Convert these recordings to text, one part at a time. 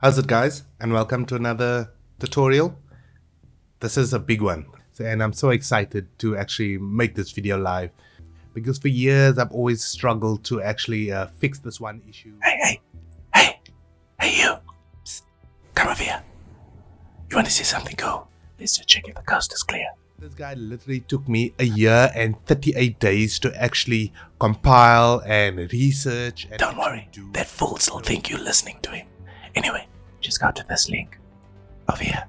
How's it, guys? And welcome to another tutorial. This is a big one, and I'm so excited to actually make this video live because for years I've always struggled to actually fix this one issue. Hey, you! Psst, come over here. You want to see something cool? Let's just check if the coast is clear. This guy literally took me a year and 38 days to actually compile and research. And don't worry, that fool still think you're listening to him. Anyway, just go to this link over here.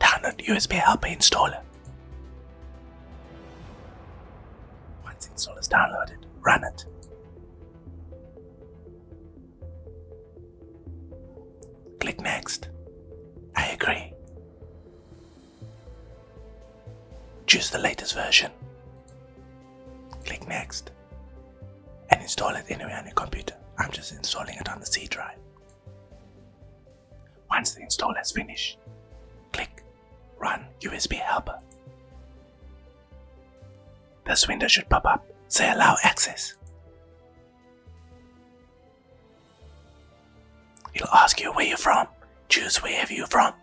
Download USB helper installer. Once install is downloaded, run it. Click next. I agree. Choose the latest version. Click next. And install it anywhere on your computer. I'm just installing it on the C drive. Once the install is finished, click Run USB Helper. This window should pop up. Say Allow Access. It'll ask you where you're from. Choose wherever you're from.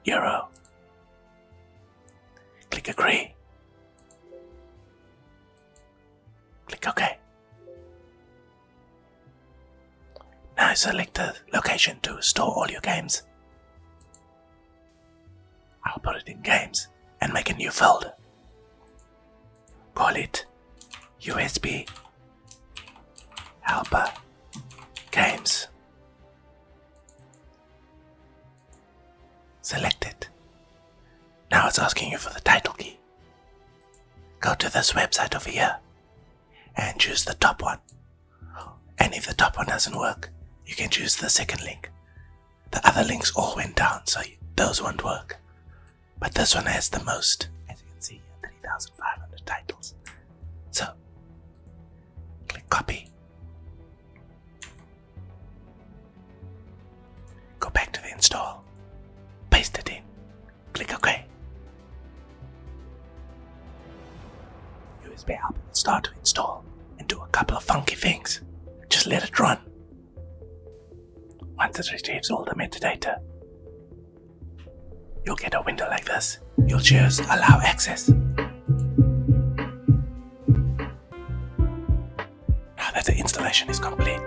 Euro. Click Agree. Click OK. Now select the location to store all your games. I'll put it in Games and make a new folder. Call it USB Helper Games. Select it. Now it's asking you for the title key. Go to this website over here and choose the top one. And if the top one doesn't work, you can choose the second link. The other links all went down, so those won't work. But this one has the most. As you can see here, 3,500 titles. So, click copy. Go back to the install. Paste it in. Click OK. USB helper will start to install and do a couple of funky things. Just let it run. Once it retrieves all the metadata, you'll get a window like this. You'll choose Allow Access. Now that the installation is complete,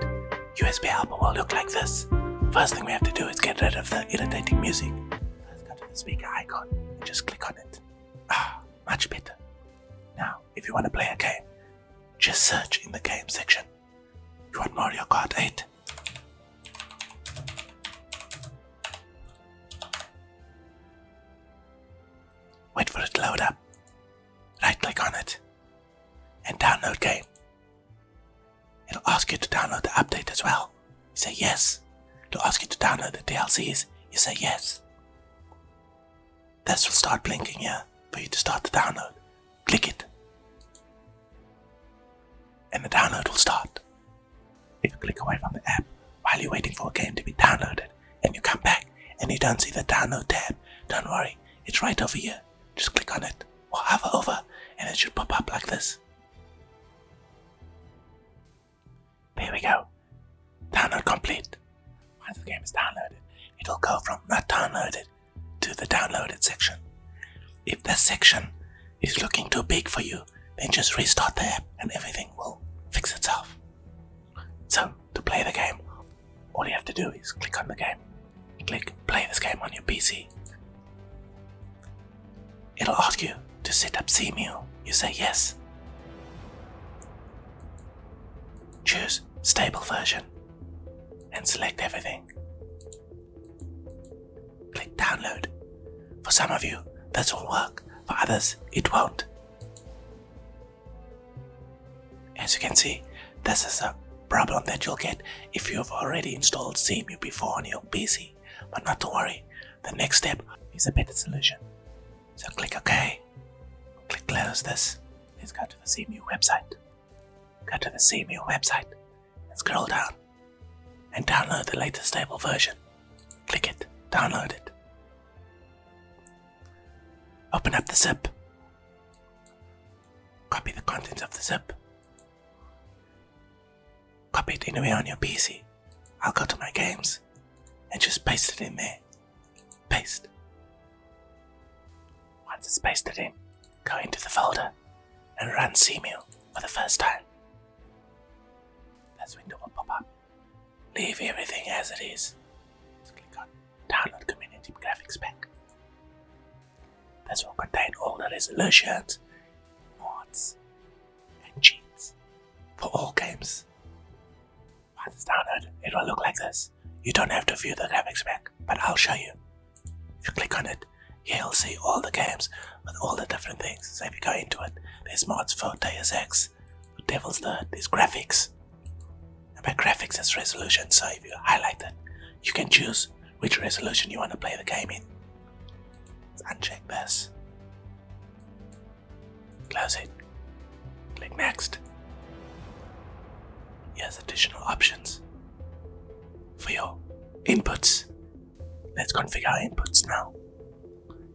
USB helper will look like this. First thing we have to do is get rid of the irritating music. Let's go to the speaker icon and just click on it. Much better. Now, if you want to play a game, just search in the game section. You want Mario Kart 8? Wait for it to load up. Right click on it and download game. It'll ask you to download the update as well. You say yes. It'll ask you to download the DLCs. You say yes. This will start blinking here for you to start the download. Click it. And the download will start. If you click away from the app while you're waiting for a game to be downloaded and you come back and you don't see the download tab, don't worry, it's right over here. Just click on it or hover over and it should pop up like this. There we go. Download complete. Once the game is downloaded, it'll go from not downloaded to the downloaded section. If this section is looking too big for you, then just restart the app and everything will fix itself. So, to play the game, all you have to do is click on the game. Click play this game on your PC. It'll ask you to set up CMU. You say yes. Choose stable version and select everything. Click download. For some of you, this will work. For others, it won't. As you can see, this is a problem that you'll get if you've already installed CMU before on your PC. But not to worry, the next step is a better solution. So click OK. Click close this. Let's go to the CMU website. Go to the CMU website and scroll down and download the latest stable version. Click it, download it. Open up the zip. Copy the contents of the zip. Copy it anywhere on your PC. I'll go to my games and just paste it in there. Paste. Once it's pasted in, go into the folder and run cmu for the first time. This window will pop up. Leave everything as it is. Just click on Download Community Graphics Pack. This will contain all the resolutions, mods, and cheats for all games. Once it's downloaded, it will look like this. You don't have to view the graphics pack, but I'll show you. If you click on it, you'll see all the games with all the different things. So if you go into it, there's mods for Deus Ex, for Devil's Third, there's graphics. And by graphics, it's resolution. So if you highlight it, you can choose which resolution you want to play the game in. Let's uncheck this. Close it. Click next. Here's additional options for your inputs. Let's configure our inputs now.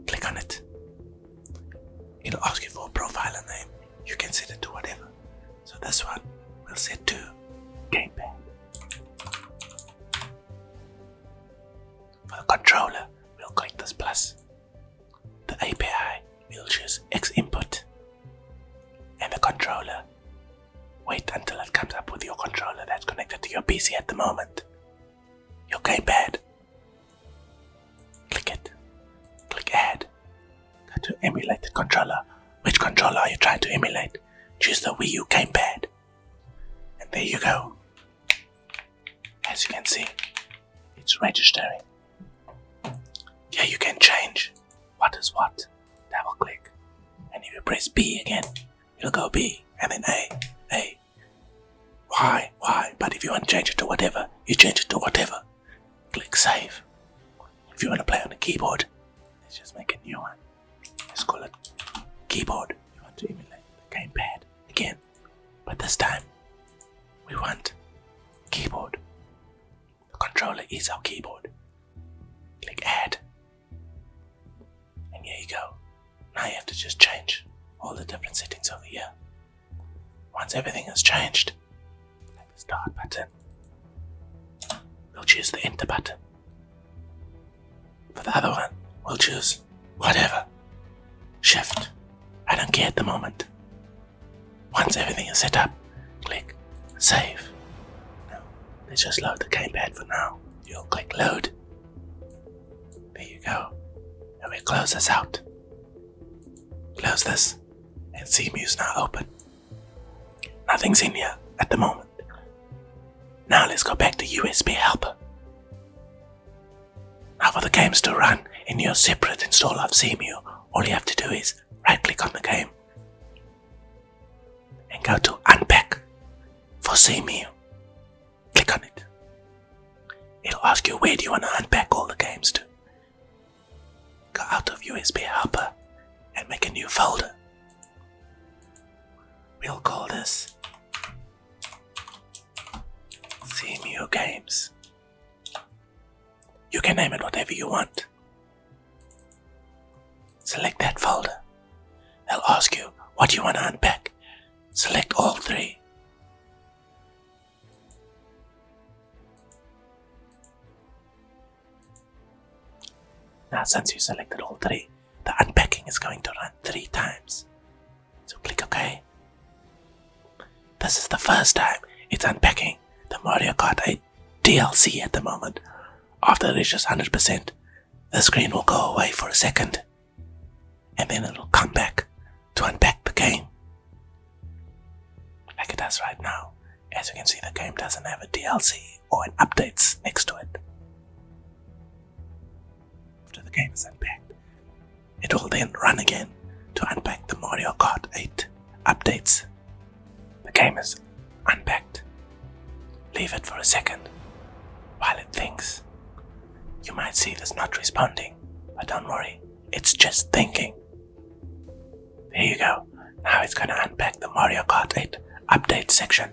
Click on it. It'll ask you for a profile name. You can set it to whatever. So this one we'll set to gamepad. For the controller, we'll click this plus. The API, we'll choose X input. And the controller, wait until it comes up with your controller that's connected to your PC at the moment. Your gamepad. Click it. Click add. Go to emulate the controller. Which controller are you trying to emulate? Choose the Wii U gamepad. And there you go. As you can see, it's registering. Here you can change what is what. Double click. And if you press B again, it'll go B. And then A. Y. But if you want to change it to whatever, you change it to whatever. Click save. If you want to play on the keyboard, let's just make a new one. Let's call it keyboard. You want to emulate the gamepad again, but this time we want keyboard. The controller is our keyboard. Click add. And here you go. Now you have to just change all the different settings over here. Once everything is changed, click the start button. We'll choose the enter button. For the other one, we'll choose whatever. Shift. I don't care at the moment. Once everything is set up, click save. Now, let's just load the gamepad for now. You'll click load. There you go. And we close this out. Close this. And CMU is now open. Nothing's in here at the moment. Now let's go back to USB helper. Now for the games to run in your separate installer of CMU, all you have to do is right click on the game and go to unpack for CMU. Click on it. It'll ask you where do you want to unpack all the games to. Go out of USB helper and make a new folder. We'll call this CMU games. You can name it whatever you want. Select that folder. They'll ask you what you want to unpack. Select all three. Now since you selected all three, the unpacking is going to run 3 times. So click OK. This is the first time it's unpacking the Mario Kart 8 DLC at the moment. After it reaches 100%, the screen will go away for a second. And then it'll come back to unpack the game. Like it does right now. As you can see, the game doesn't have a DLC or an updates next to it. After the game is unpacked, it will then run again to unpack the Mario Kart 8 updates. The game is unpacked. Leave it for a second while it thinks. You might see this not responding, but don't worry, it's just thinking. There you go. Now it's going to unpack the Mario Kart 8 update section.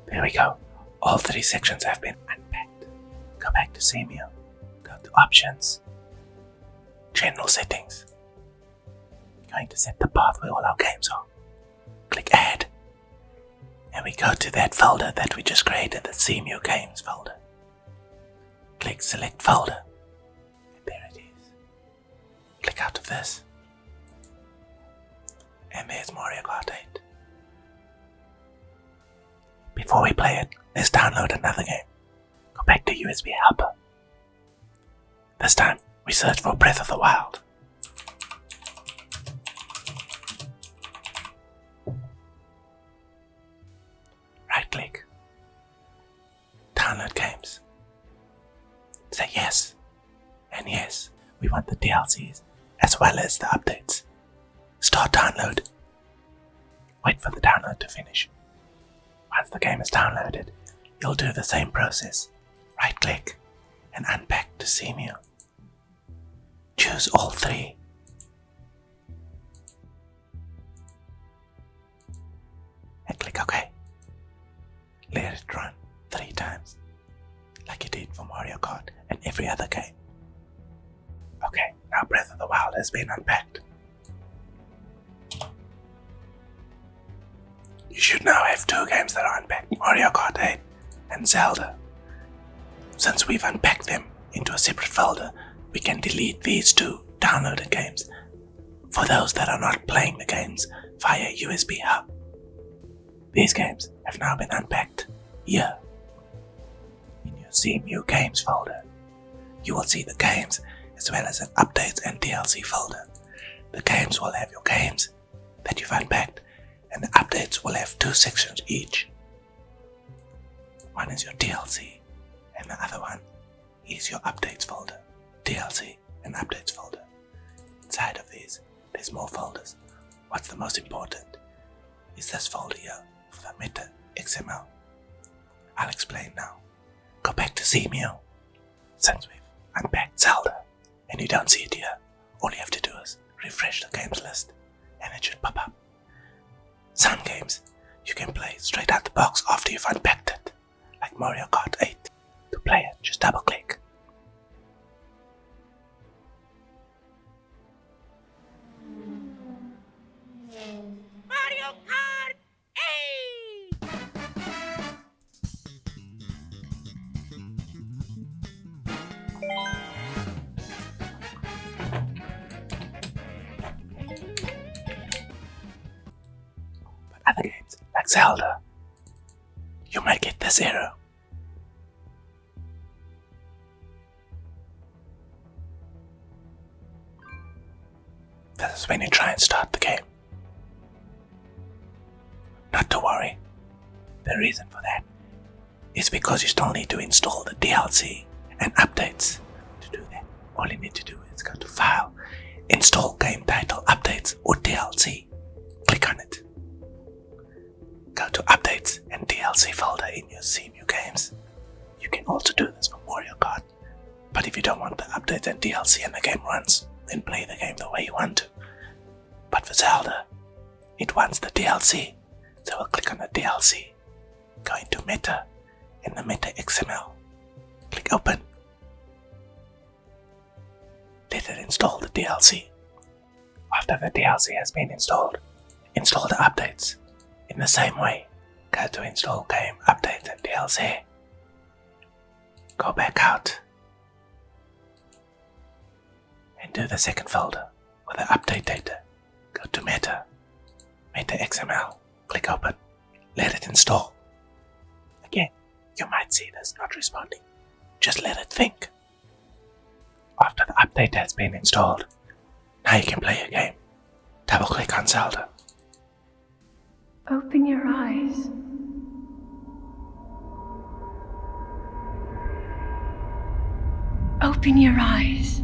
There we go. All 3 sections have been unpacked. Go back to CMU. Go to options. General settings. We're going to set the path where all our games are. Click add. and we go to that folder that we just created, the CMU Games folder. Click Select Folder. And there it is. Click out of this. And there's Mario Kart 8. Before we play it, let's download another game. Go back to USB Helper. This time, we search for Breath of the Wild. Right click. Download games. Say yes. And yes, we want the DLCs as well as the updates. Start download. Wait for the download to finish. Once the game is downloaded, you'll do the same process. Right click and unpack to CMU. Choose all three. And click OK. Let it run 3 times, like you did for Mario Kart and every other game. Okay, now Breath of the Wild has been unpacked. You should now have 2 games that are unpacked, Mario Kart 8 and Zelda. Since we've unpacked them into a separate folder, we can delete these 2 downloaded games for those that are not playing the games via USB hub. These games have now been unpacked here. In your CMU Games folder, you will see the games as well as an updates and DLC folder. The games will have your games that you've unpacked, and the updates will have 2 sections each. One is your DLC, and the other one is your updates folder. DLC and updates folder. Inside of these, there's more folders. What's the most important is this folder here for the meta XML. I'll explain now. Go back to CMU. Since we've unpacked Zelda and you don't see it here, all you have to do is refresh the games list and it should pop up. Some games you can play straight out the box after you've unpacked it, like Mario Kart 8. To play it, just double click. Mario Kart 8! But other games, like Zelda, you might get this error. This is when you try and start the game. Not to worry. The reason for that is because you still need to install the DLC and updates. To do that, all you need to do is go to File, Install Game Title Updates or DLC. Click on it. Go to Updates and DLC folder in your CMU Games. You can also do this for Mario Kart, but if you don't want the updates and DLC and the game runs, then play the game the way you want to. But for Zelda, it wants the DLC. So we'll click on the DLC, go into Meta, in the Meta XML, click Open. Let it install the DLC. After the DLC has been installed, install the updates. In the same way, go to Install Game, Updates and DLC. Go back out and do the second folder with the update data. Go to Meta, Meta XML. Click Open. Let it install. Again, you might see this not responding. Just let it think. After the update has been installed, now you can play your game. Double click on Zelda. Open your eyes. Open your eyes.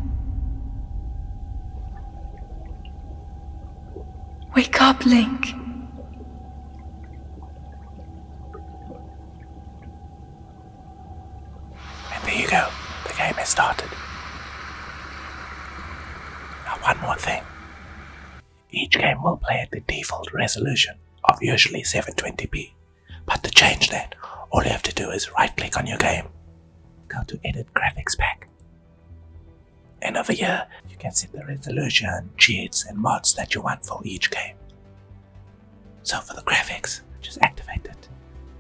Wake up, Link. And there you go. The game has started. Now one more thing. Each game will play at the default resolution of usually 720p. But to change that, all you have to do is right click on your game. Go to Edit Graphics Pack. And over here, you can set the resolution, cheats and mods that you want for each game. So for the graphics, just activate it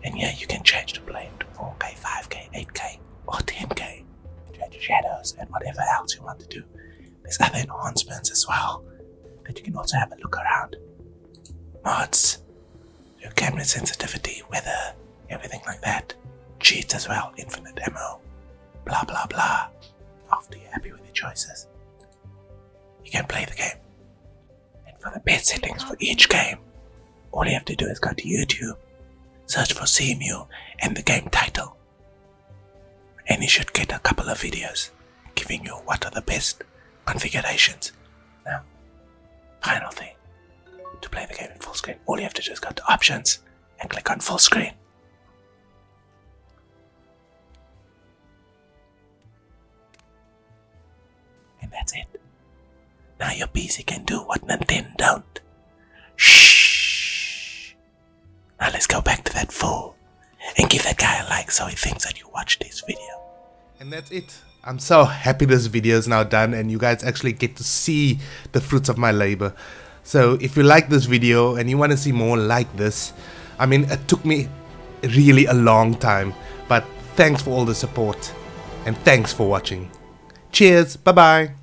And here you can change the plane to 4K, 5K, 8K, or 10K. Change the shadows and whatever else you want to do. There's other enhancements as well that you can also have a look around. Mods, your camera sensitivity, weather, everything like that. Cheats as well, infinite ammo, blah blah blah. After you're happy with your choices, you can play the game. And for the best settings for each game, all you have to do is go to YouTube, search for CMU and the game title, and you should get a couple of videos giving you what are the best configurations. Now, final thing, to play the game in full screen, all you have to do is go to options and click on full screen. And that's it. Now your PC can do what Nintendo don't. Shhh. Now let's go back to that fool and give that guy a like so he thinks that you watched this video. And that's it. I'm so happy this video is now done and you guys actually get to see the fruits of my labor. So if you like this video and you want to see more like this, I mean, it took me really a long time, but thanks for all the support and thanks for watching. Cheers, bye bye.